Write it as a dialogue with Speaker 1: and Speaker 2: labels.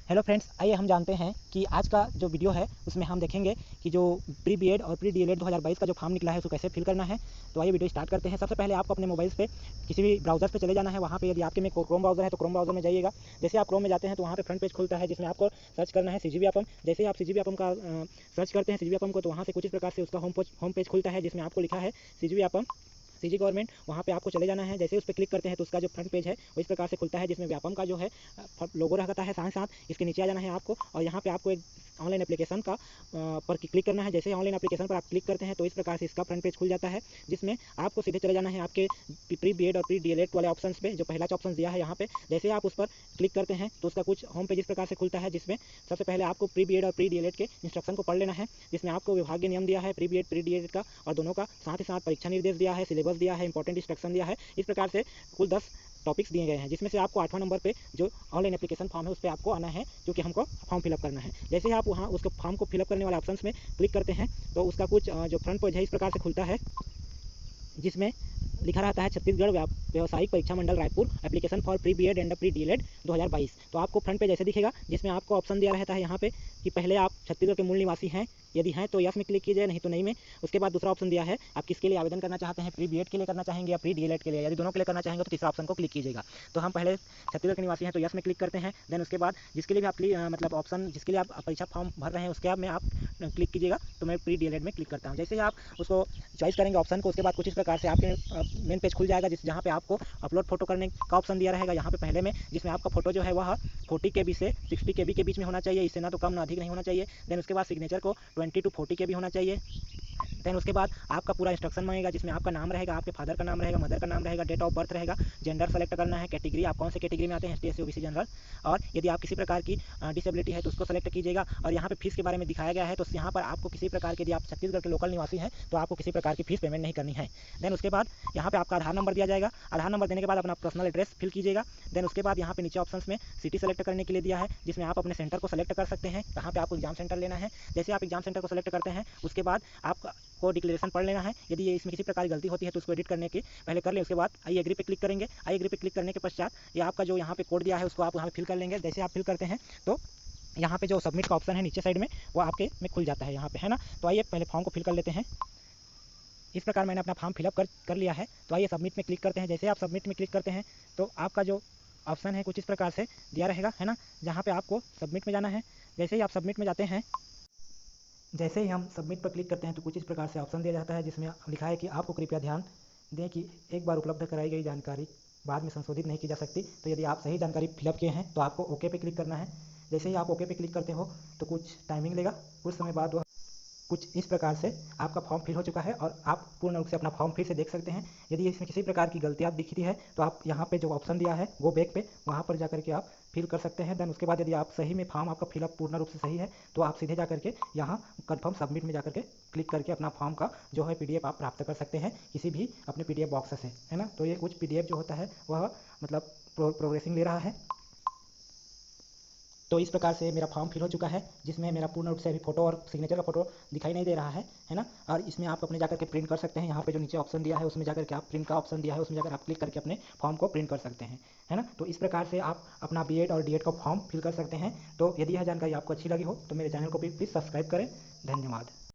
Speaker 1: Hello friends, आइए हम जानते हैं कि आज का जो वीडियो है उसमें हम देखेंगे कि जो प्री बीएड और प्री डीएलएड 2022 का जो फॉर्म निकला है उसको कैसे फिल करना है। तो आइए वीडियो स्टार्ट करते हैं। सबसे पहले आपको अपने मोबाइल पे किसी भी ब्राउज़र पे चले जाना है। वहाँ पे यदि आपके में क्रोम ब्राउज़र है तो क्रोम ब्राउज़र में जाइएगा। जैसे आप क्रोम में जाते हैं तो वहाँ पे फ्रंट पेज खुलता है जिसमें आपको सर्च करना है सीजीबी एपम। जैसे ही आप सीजीबी एपम का सर्च करते हैं सीजीबी एपम को, तो वहाँ से कुछ इस प्रकार से उसका होम पेज खुलता है जिसमें आपको लिखा है सीजीबी एपम सीजी गवर्नमेंट। वहाँ पे आपको चले जाना है। जैसे उस पर क्लिक करते हैं तो उसका जो फ्रंट पेज है वो इस प्रकार से खुलता है जिसमें व्यापम का जो है लोगो रहता है। साथ साथ इसके नीचे आ जाना है आपको और यहाँ पे आपको एक ऑनलाइन एप्लीकेशन का पर क्लिक करना है। जैसे ऑनलाइन एप्लीकेशन पर आप क्लिक करते हैं तो इस प्रकार से इसका फ्रंट पेज खुल जाता है जिसमें आपको सीधे चले जाना है आपके प्री बीएड और प्री डीएलएड वाले ऑप्शन पे, जो पहला ऑप्शन दिया है यहाँ पे। जैसे आप उस पर क्लिक करते हैं तो उसका कुछ होम पेज इस प्रकार से खुलता है जिसमें सबसे पहले आपको प्री बीएड और प्री डीएलएड के इंस्ट्रक्शन को पढ़ लेना है, जिसमें आपको विभागीय नियम दिया है प्री बीएड प्री डीएलएड का और दोनों का। साथ ही साथ परीक्षा निर्देश दिया है, सिलेबस दिया है, इंपॉर्टेंट इंस्ट्रक्शन दिया है। इस प्रकार से कुल 10 टॉपिक्स दिए गए हैं जिसमें से आपको 8वां नंबर पे जो ऑनलाइन एप्लीकेशन फॉर्म है उस पर आपको आना है, जो कि हमको फॉर्म फिलअप करना है। जैसे ही आप वहाँ उसको फॉर्म को फिलअप करने वाले ऑप्शंस में क्लिक करते हैं तो उसका कुछ जो फ्रंट पेज है इस प्रकार से खुलता है जिसमें लिखा रहता है छत्तीसगढ़ व्यावसायिक परीक्षा मंडल Raipur application for pre BEd and pre DElEd 2022। तो आपको फ्रंट पेज ऐसे दिखेगा जिसमें आपको ऑप्शन दिया रहता है यहाँ पे कि पहले आप छत्तीसगढ़ के मूल निवासी हैं, यदि हैं तो यस में क्लिक कीजिए, नहीं तो नहीं में। उसके बाद दूसरा ऑप्शन दिया है आप किसके लिए आवेदन करना चाहते हैं, प्री बीएड के लिए करना चाहेंगे या प्री डीएलएड के लिए। यदि दोनों के लिए करना चाहेंगे तो तीसरा ऑप्शन को क्लिक कीजिएगा। तो हम पहले छत्तीसगढ़ के निवासी हैं तो यस में क्लिक करते हैं। देन उसके बाद जिसके लिए भी आप मतलब ऑप्शन जिसके लिए आप परीक्षा फॉर्म भर रहे हैं उसके में आप क्लिक कीजिएगा। तो मैं प्री डीएलएड में क्लिक करता हूँ। जैसे ही आप उसको चॉइस करेंगे ऑप्शन को, उसके बाद कुछ इस प्रकार से आपके मेन पेज खुल जाएगा जहाँ पे आपको अपलोड फोटो करने का ऑप्शन दिया रहेगा यहाँ पे पहले में, जिसमें आपका फोटो जो है वह 40 KB से 60 KB के बीच में होना चाहिए, इससे ना तो कम ना अधिक नहीं होना चाहिए। देन उसके बाद सिग्नेचर को 20 to 40 KB होना चाहिए। देन उसके बाद आपका पूरा इंस्ट्रक्शन मांगेगा जिसमें आपका नाम रहेगा, आपके फादर का नाम रहेगा, मदर का नाम रहेगा, डेट ऑफ बर्थ रहेगा, जेंडर सेलेक्ट करना है, कैटेगरी आप कौन से कैटेगरी में आते हैं, ST SC OBC जनरल, और यदि आप किसी प्रकार की डिसेबिलिटी है तो उसको सेलेक्ट कीजिएगा। और यहाँ पे फीस के बारे में दिखाया गया है तो यहाँ पर आपको किसी प्रकार के, यदि आप छत्तीसगढ़ के लोकल निवासी हैं तो आपको किसी प्रकार की फीस पेमेंट नहीं करनी है। देन उसके बाद यहाँ पे आपका आधार नंबर दिया जाएगा। आधार नंबर देने के बाद अपना पर्सनल एड्रेस फिल कीजिएगा। देन उसके बाद यहाँ पे नीचे ऑप्शंस में सिटी सेलेक्ट करने के लिए दिया है जिसमें आप अपने सेंटर को सेलेक्ट कर सकते हैं, कहाँ पे आपको एग्जाम सेंटर लेना है। जैसे आप एग्जाम सेंटर को सेलेक्ट करते हैं उसके बाद आपको डिक्लेरेशन पढ़ लेना है। यदि ये इसमें किसी प्रकार की गलती होती है तो उसको एडिट करने के पहले कर लें। उसके बाद आई एग्री पे क्लिक करेंगे। आई एग्री पे क्लिक करने के पश्चात ये आपका जो यहाँ पे कोड दिया है उसको आप यहाँ पे फिल कर लेंगे। जैसे आप फिल करते हैं तो यहाँ पे जो सबमिट का ऑप्शन है नीचे साइड में वो आपके में खुल जाता है यहाँ पे, है ना। तो आइए पहले फॉर्म को फिल कर लेते हैं। इस प्रकार मैंने अपना फॉर्म फिलअप कर लिया है। तो आइए सबमिट में क्लिक करते हैं। जैसे आप सबमिट में क्लिक करते हैं तो आपका जो ऑप्शन है कुछ इस प्रकार से दिया रहेगा, है ना, जहाँ पे आपको सबमिट में जाना है। जैसे ही आप सबमिट में जाते हैं, जैसे ही हम सबमिट पर क्लिक करते हैं तो कुछ इस प्रकार से ऑप्शन दिया जाता है जिसमें लिखा है कि आपको कृपया ध्यान दें कि एक बार उपलब्ध कराई गई जानकारी बाद में संशोधित नहीं की जा सकती। तो यदि आप सही जानकारी फिलअप किए हैं तो आपको ओके पे क्लिक करना है। जैसे ही आप ओके पे क्लिक करते हो तो कुछ टाइमिंग लेगा, कुछ समय बाद वह कुछ इस प्रकार से आपका फॉर्म फिल हो चुका है और आप पूर्ण रूप से अपना फॉर्म फिर से देख सकते हैं। यदि इसमें किसी प्रकार की गलतियाँ दिखती है तो आप यहाँ पे जो ऑप्शन दिया है गो बैक पे, वहाँ पर जाकर के आप फिल कर सकते हैं। देन उसके बाद यदि आप सही में फॉर्म आपका फिलअप पूर्ण रूप से सही है तो आप सीधे जा करके यहाँ कन्फर्म सबमिट में जाकर के क्लिक करके अपना फॉर्म का जो है PDF आप प्राप्त कर सकते हैं किसी भी अपने PDF बॉक्स से, है ना। तो ये कुछ PDF जो होता है वह मतलब प्रोग्रेसिंग ले रहा है। तो इस प्रकार से मेरा फॉर्म फिल हो चुका है जिसमें मेरा पूर्ण रूप से अभी फोटो और सिग्नेचर का फोटो दिखाई नहीं दे रहा है ना। और इसमें आप अपने जाकर के प्रिंट कर सकते हैं। यहाँ पे जो नीचे ऑप्शन दिया है उसमें जाकर के आप प्रिंट का ऑप्शन दिया है उसमें जाकर आप क्लिक करके अपने फॉर्म को प्रिंट कर सकते हैं, है ना। तो इस प्रकार से आप अपना बीएड और डीएड का फॉर्म फिल कर सकते हैं। तो यदि यह जानकारी आपको अच्छी लगी हो तो मेरे चैनल को भी प्लीज़ सब्सक्राइब करें। धन्यवाद।